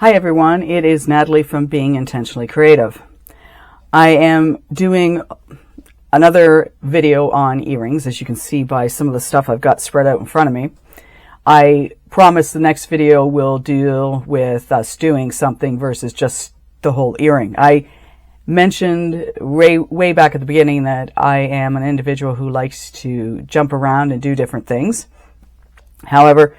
Hi everyone, it is Natalie from Being Intentionally Creative. I am doing another video on earrings, as you can see by some of the stuff I've got spread out in front of me. I promise the next video will deal with us doing something versus just the whole earring. I mentioned way back at the beginning that I am an individual who likes to jump around and do different things. However,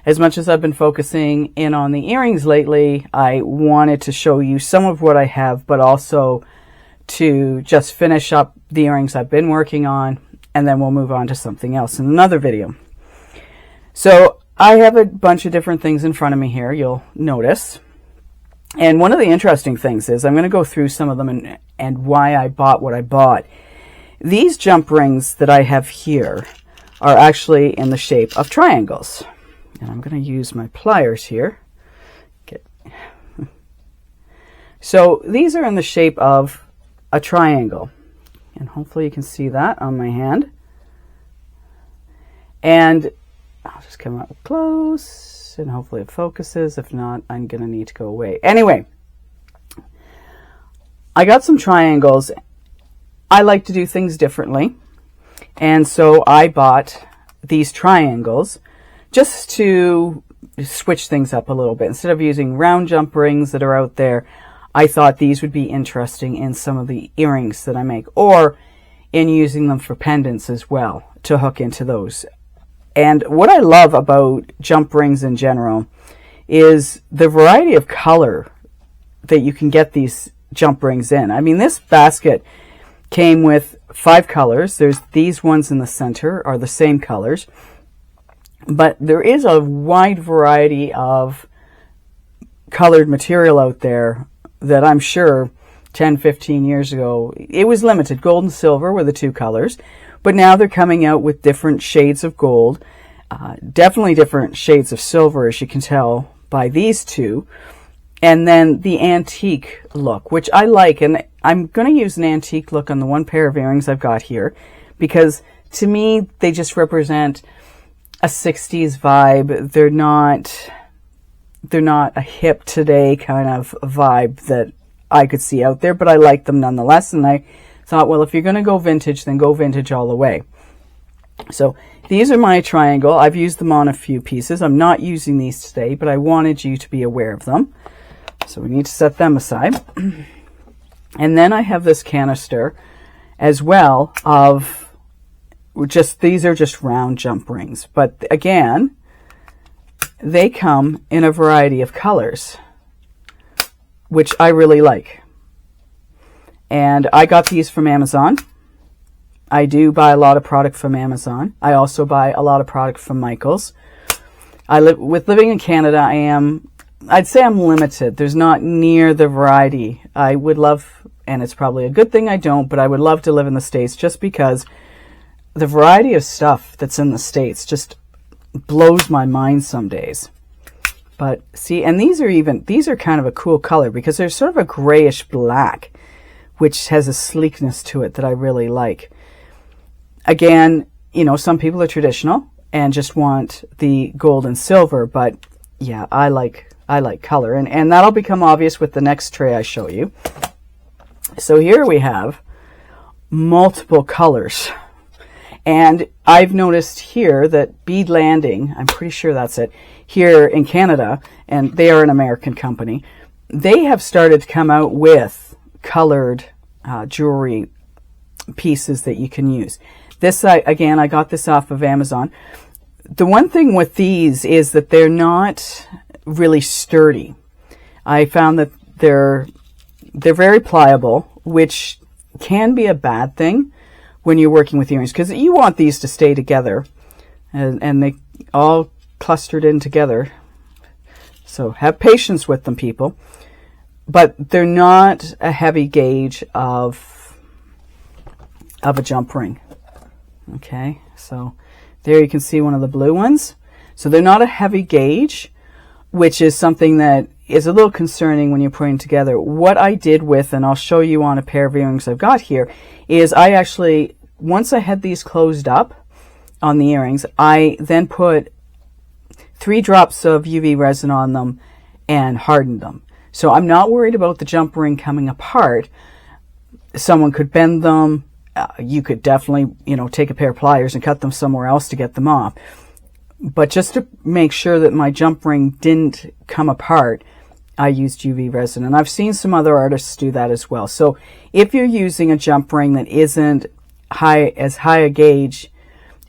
as much as I've been focusing in on the earrings lately, I wanted to show you some of what I have, but also to just finish up the earrings I've been working on, and then we'll move on to something else in another video. So I have a bunch of different things in front of me here, you'll notice. And one of the interesting things is I'm going to go through some of them and why I bought what I bought. These jump rings that I have here are actually in the shape of triangles. And I'm going to use my pliers here. So these are in the shape of a triangle. And hopefully you can see that on my hand. And I'll just come up close and hopefully it focuses. If not, I'm going to need to go away. Anyway, I got some triangles. I like to do things differently. And so I bought these triangles just to switch things up a little bit. Instead of using round jump rings that are out there, I thought these would be interesting in some of the earrings that I make, or in using them for pendants as well, to hook into those. And what I love about jump rings in general is the variety of color that you can get these jump rings in. I mean, this basket came with 5 colors. There's these ones in the center are the same colors. But there is a wide variety of colored material out there that I'm sure 10, 15 years ago, it was limited. Gold and silver were the 2 colors. But now they're coming out with different shades of gold, definitely different shades of silver, as you can tell by these 2. And then the antique look, which I like. And I'm going to use an antique look on the one pair of earrings I've got here, because to me, they just represent a 60s vibe. They're not a hip today kind of vibe that I could see out there, but I like them nonetheless. And I thought, well, if you're going to go vintage, then go vintage all the way. So these are my triangle. I've used them on a few pieces. I'm not using these today, but I wanted you to be aware of them. So we need to set them aside. And then I have this canister as well of these are just round jump rings. But again, they come in a variety of colors, which I really like. And I got these from Amazon. I do buy a lot of product from Amazon. I also buy a lot of product from Michaels. With living in Canada, I'd say I'm limited. There's not near the variety. I would love, and it's probably a good thing I don't, but I would love to live in the States just because the variety of stuff that's in the States just blows my mind some days. But see, and these are kind of a cool color because they're sort of a grayish black, which has a sleekness to it that I really like. Again, you know, some people are traditional and just want the gold and silver, but yeah, I like color, and that'll become obvious with the next tray I show you. So here we have multiple colors. And I've noticed here that Bead Landing, I'm pretty sure that's it, here in Canada, and they are an American company, they have started to come out with colored jewelry pieces that you can use. This, again, I got this off of Amazon. The one thing with these is that they're not really sturdy. I found that they're very pliable, which can be a bad thing when you're working with earrings, because you want these to stay together, and they all clustered in together. So have patience with them, people. But they're not a heavy gauge of a jump ring. Okay, so there you can see one of the blue ones. So they're not a heavy gauge, which is something that is a little concerning when you're putting together. What I did with, and I'll show you on a pair of earrings I've got here, is I actually, once I had these closed up on the earrings, I then put 3 drops of UV resin on them and hardened them. So I'm not worried about the jump ring coming apart. Someone could bend them. You could definitely, take a pair of pliers and cut them somewhere else to get them off. But just to make sure that my jump ring didn't come apart, I used UV resin. And I've seen some other artists do that as well. So if you're using a jump ring that isn't as high a gauge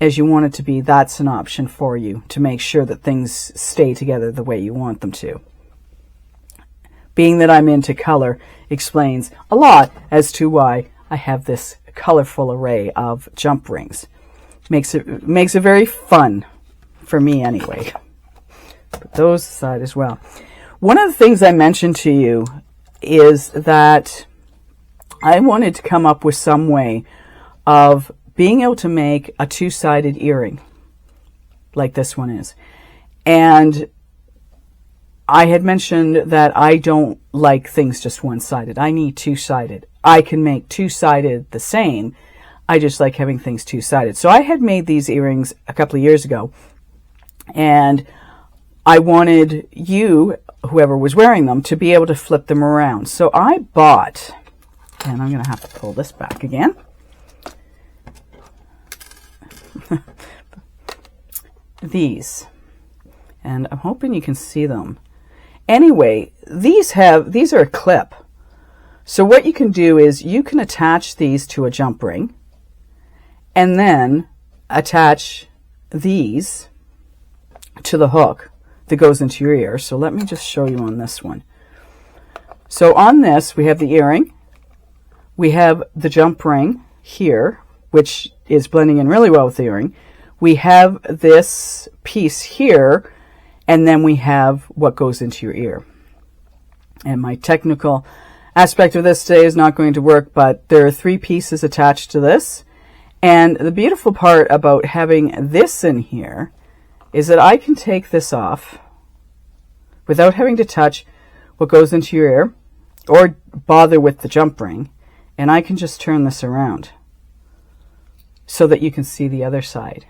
as you want it to be, that's an option for you to make sure that things stay together the way you want them to. Being that I'm into color explains a lot as to why I have this colorful array of jump rings. Makes it very fun for me anyway. Put those aside as well. One of the things I mentioned to you is that I wanted to come up with some way of being able to make a two-sided earring like this one is. And I had mentioned that I don't like things just one-sided. I need two-sided. I can make two-sided the same. I just like having things two-sided. So I had made these earrings a couple of years ago, and I wanted you, whoever was wearing them, to be able to flip them around. So I bought, and I'm going to have to pull this back again. These. And I'm hoping you can see them. Anyway, these are a clip. So what you can do is you can attach these to a jump ring and then attach these to the hook that goes into your ear. So let me just show you on this one. So on this, we have the earring. We have the jump ring here, which is blending in really well with the earring. We have this piece here, and then we have what goes into your ear. And my technical aspect of this today is not going to work, but there are 3 pieces attached to this. And the beautiful part about having this in here is that I can take this off without having to touch what goes into your ear or bother with the jump ring. And I can just turn this around so that you can see the other side.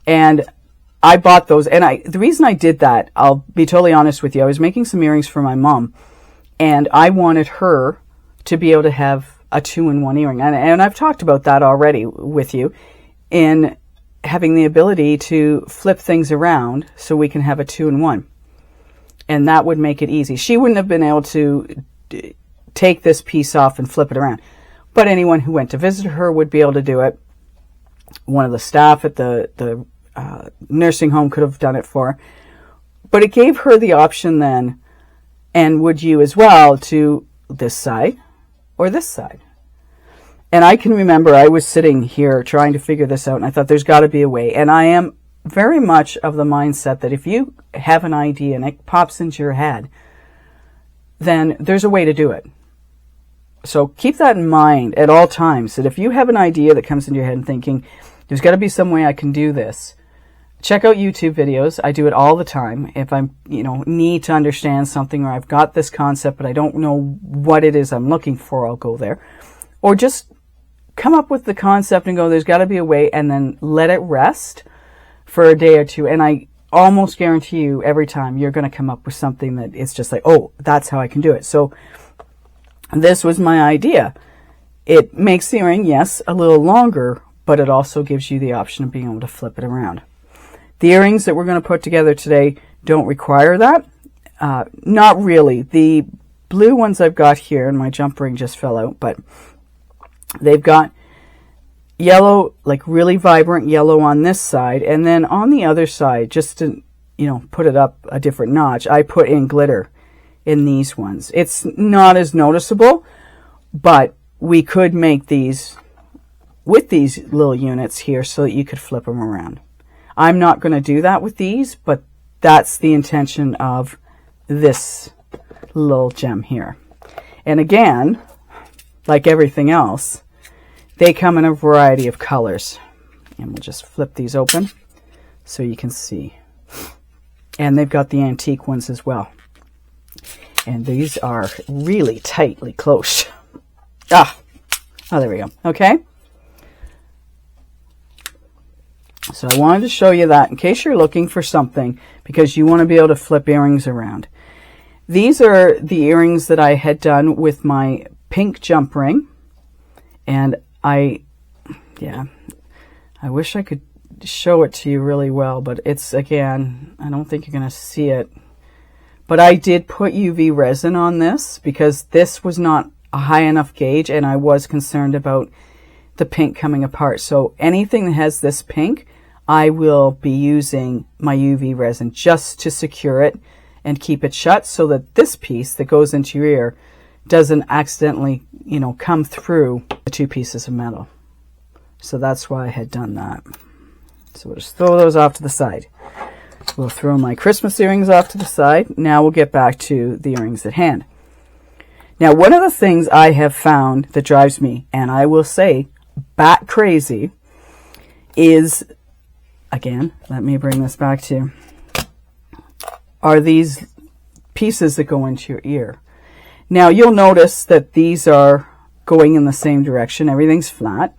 And I bought those, and the reason I did that, I'll be totally honest with you, I was making some earrings for my mom, and I wanted her to be able to have a 2-in-1 earring. And I've talked about that already with you, in having the ability to flip things around so we can have a 2-in-1. And that would make it easy. She wouldn't have been able to take this piece off and flip it around. But anyone who went to visit her would be able to do it. One of the staff at the nursing home could have done it for her. But it gave her the option then, and would you as well, to this side or this side. And I can remember I was sitting here trying to figure this out, and I thought there's got to be a way. And I am very much of the mindset that if you have an idea and it pops into your head, then there's a way to do it. So keep that in mind at all times, that if you have an idea that comes into your head and thinking, there's got to be some way I can do this, check out YouTube videos. I do it all the time. If I need to understand something, or I've got this concept but I don't know what it is I'm looking for, I'll go there. Or just come up with the concept and go, there's got to be a way, and then let it rest for a day or two. And I almost guarantee you every time you're going to come up with something that it's just like, oh, that's how I can do it. So this was my idea. It makes the earring, yes, a little longer, but it also gives you the option of being able to flip it around. The earrings that we're going to put together today don't require that. Not really. The blue ones I've got here, and my jump ring just fell out, but they've got yellow, like really vibrant yellow on this side, and then on the other side, just to put it up a different notch, I put in glitter in these ones. It's not as noticeable, but we could make these with these little units here so that you could flip them around. I'm not going to do that with these, but that's the intention of this little gem here. And again, like everything else, they come in a variety of colors. And we'll just flip these open so you can see. And they've got the antique ones as well. And these are really tightly close. Oh, there we go. Okay. So I wanted to show you that in case you're looking for something, because you want to be able to flip earrings around. These are the earrings that I had done with my pink jump ring. And I wish I could show it to you really well, but it's, again, I don't think you're going to see it. But I did put UV resin on this because this was not a high enough gauge, and I was concerned about the pink coming apart. So anything that has this pink, I will be using my UV resin just to secure it and keep it shut, so that this piece that goes into your ear doesn't accidentally, you know, come through the two pieces of metal. So that's why I had done that. So we'll just throw those off to the side. We'll throw my Christmas earrings off to the side. Now we'll get back to the earrings at hand. Now, one of the things I have found that drives me, and I will say bat crazy, is, again, let me bring this back to you, are these pieces that go into your ear. Now, you'll notice that these are going in the same direction. Everything's flat.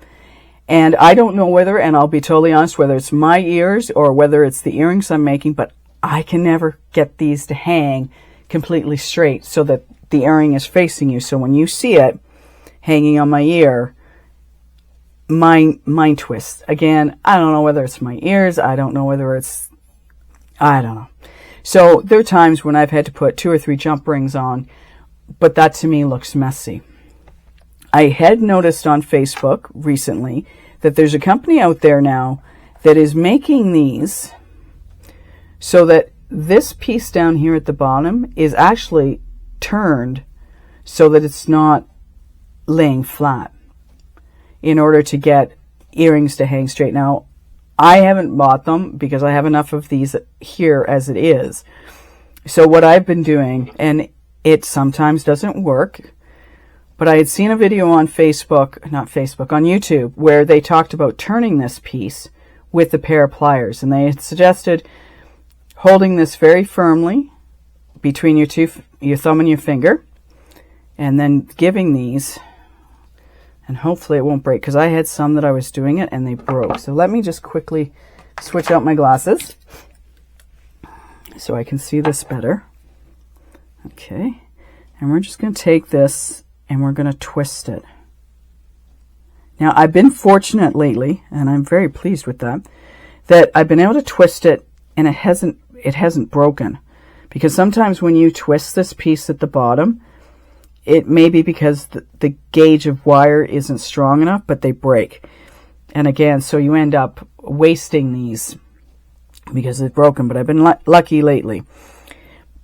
And I don't know whether, and I'll be totally honest, whether it's my ears or whether it's the earrings I'm making, but I can never get these to hang completely straight so that the earring is facing you. So when you see it hanging on my ear, mine twists. Again, I don't know whether it's my ears. I don't know whether it's, I don't know. So there are times when I've had to put 2 or 3 jump rings on, but that to me looks messy. I had noticed on Facebook recently that there's a company out there now that is making these so that this piece down here at the bottom is actually turned so that it's not laying flat in order to get earrings to hang straight. Now, I haven't bought them because I have enough of these here as it is. So what I've been doing, and it sometimes doesn't work, but I had seen a video on Facebook, not Facebook, on YouTube, where they talked about turning this piece with a pair of pliers. And they had suggested holding this very firmly between your thumb and your finger, and then giving these, and hopefully it won't break, because I had some that I was doing it and they broke. So let me just quickly switch out my glasses so I can see this better. Okay, and we're just going to take this and we're going to twist it. Now, I've been fortunate lately, and I'm very pleased with that I've been able to twist it and it hasn't broken. Because sometimes when you twist this piece at the bottom, it may be because the gauge of wire isn't strong enough, but they break. And again, so you end up wasting these because it's broken. But I've been lucky lately.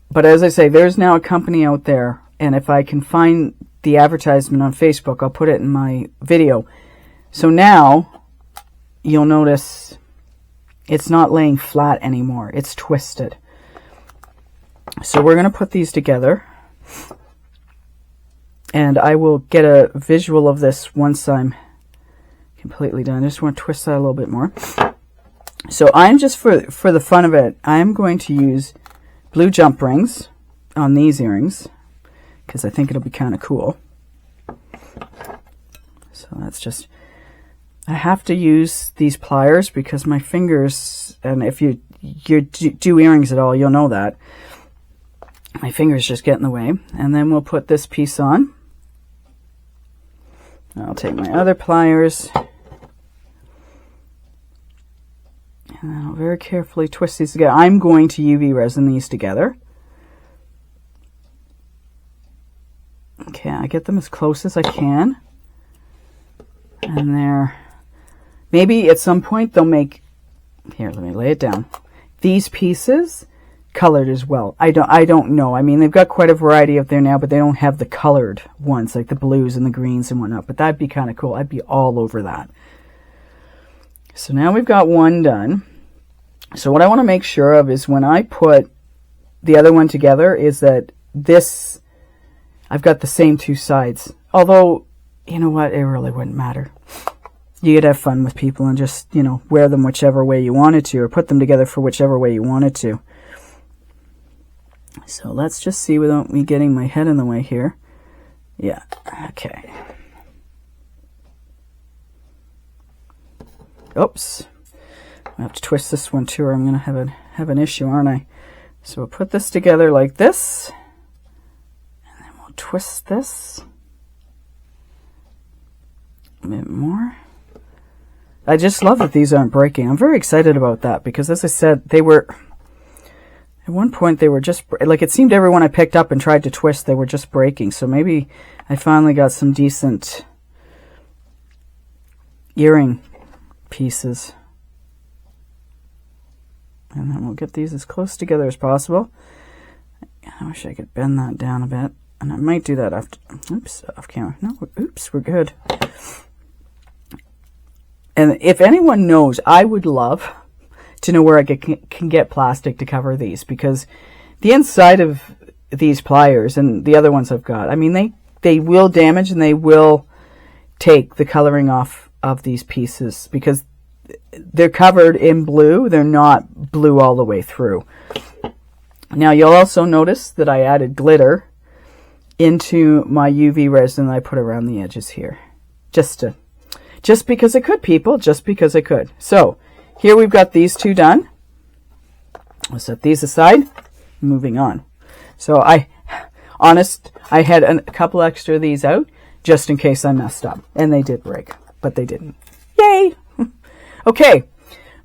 But as I say, there's now a company out there, and if I can find the advertisement on Facebook, I'll put it in my video. So now you'll notice it's not laying flat anymore. It's twisted. So we're going to put these together, and I will get a visual of this once I'm completely done. I just want to twist that a little bit more. So I'm just, for the fun of it, I'm going to use blue jump rings on these earrings because I think it'll be kind of cool. So that's just, I have to use these pliers because my fingers, and if you do earrings at all, you'll know that. My fingers just get in the way. And then we'll put this piece on. I'll take my other pliers. And then I'll very carefully twist these together. I'm going to UV resin these together. Okay, I get them as close as I can. And there, maybe at some point they'll make, here, let me lay it down. These pieces colored as well. I don't know. I mean, they've got quite a variety up there now, but they don't have the colored ones, like the blues and the greens and whatnot. But that'd be kind of cool. I'd be all over that. So now we've got one done. So what I want to make sure of is when I put the other one together is that this, I've got the same two sides. Although, you know what, it really wouldn't matter. You could have fun with people and just, you know, wear them whichever way you wanted to, or put them together for whichever way you wanted to. So let's just see without me getting my head in the way here. Yeah, okay. Oops. I have to twist this one too, or I'm going to have an issue, aren't I? So we'll put this together like this. I'll twist this a bit more. I just love that these aren't breaking. I'm very excited about that because, as I said, they were, at one point they were just, like, it seemed everyone I picked up and tried to twist, they were just breaking. So maybe I finally got some decent earring pieces. And then we'll get these as close together as possible. I wish I could bend that down a bit. And I might do that after, oops, off camera. No, oops, we're good. And if anyone knows, I would love to know where I can get plastic to cover these, because the inside of these pliers and the other ones I've got, I mean, they will damage and they will take the coloring off of these pieces because they're covered in blue. They're not blue all the way through. Now, you'll also notice that I added glitter into my UV resin that I put around the edges here. Just because I could, people. Just because I could. So, here we've got these two done. I'll set these aside. Moving on. So, I had a couple extra of these out just in case I messed up. And they did break, but they didn't. Yay! Okay,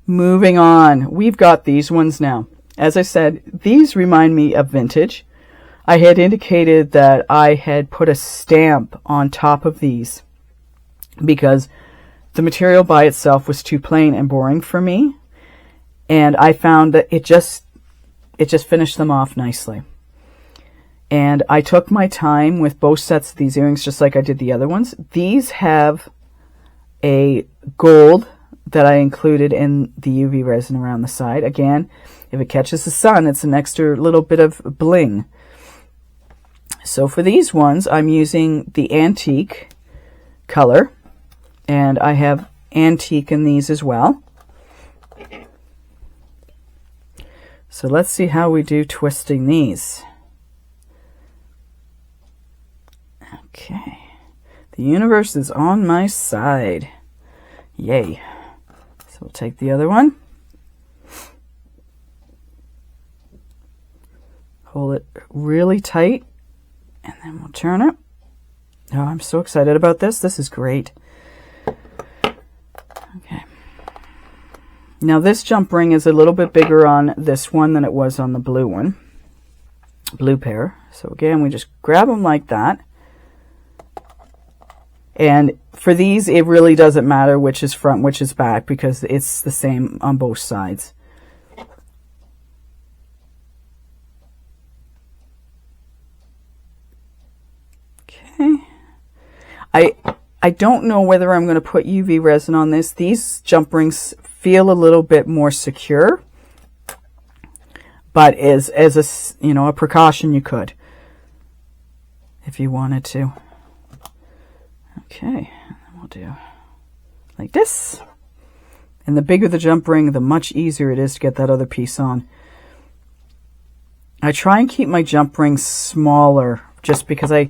moving on. We've got these ones now. As I said, these remind me of vintage. I had indicated that I had put a stamp on top of these because the material by itself was too plain and boring for me. And I found that it just finished them off nicely. And I took my time with both sets of these earrings just like I did the other ones. These have a gold that I included in the UV resin around the side. Again, if it catches the sun, it's an extra little bit of bling. So for these ones, I'm using the antique color, and I have antique in these as well. So let's see how we do twisting these. Okay, the universe is on my side. Yay. So we'll take the other one. Hold it really tight. And then we'll turn it. Oh, I'm so excited about this. This is great. Okay. Now this jump ring is a little bit bigger on this one than it was on the blue one. Blue pair. So again, we just grab them like that. And for these, it really doesn't matter which is front, which is back, because it's the same on both sides. Okay. I don't know whether I'm going to put UV resin on this. These jump rings feel a little bit more secure, but as a, you know, a precaution, you could if you wanted to. Okay, and then we'll do like this. And the bigger the jump ring, the much easier it is to get that other piece on. I try and keep my jump rings smaller just because I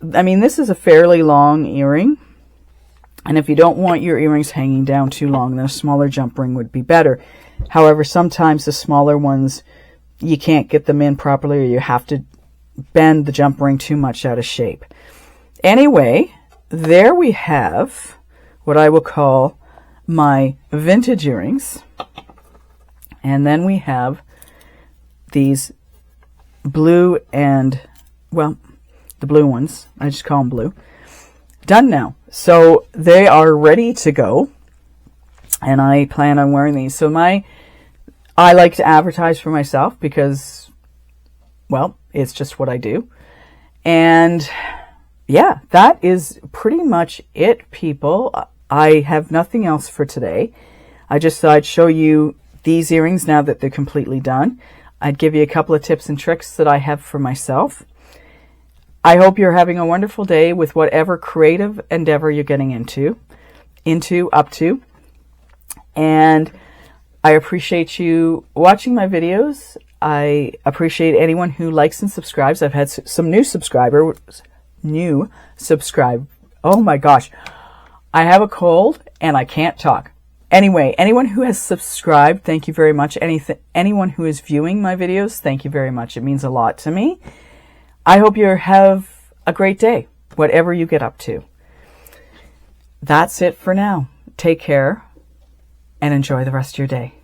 mean, this is a fairly long earring. And if you don't want your earrings hanging down too long, then a smaller jump ring would be better. However, sometimes the smaller ones, you can't get them in properly, or you have to bend the jump ring too much out of shape. Anyway, there we have what I will call my vintage earrings. And then we have these blue and, well, the blue ones, I just call them blue, done now. So they are ready to go. And I plan on wearing these. So I like to advertise for myself because, well, it's just what I do. And yeah, that is pretty much it, people. I have nothing else for today. I just thought I'd show you these earrings now that they're completely done. I'd give you a couple of tips and tricks that I have for myself. I hope you're having a wonderful day with whatever creative endeavor you're getting up to. And I appreciate you watching my videos. I appreciate anyone who likes and subscribes. I've had some new subscribers. Oh my gosh. I have a cold and I can't talk. Anyway, anyone who has subscribed, thank you very much. Anyone who is viewing my videos, thank you very much. It means a lot to me. I hope you have a great day, whatever you get up to. That's it for now. Take care and enjoy the rest of your day.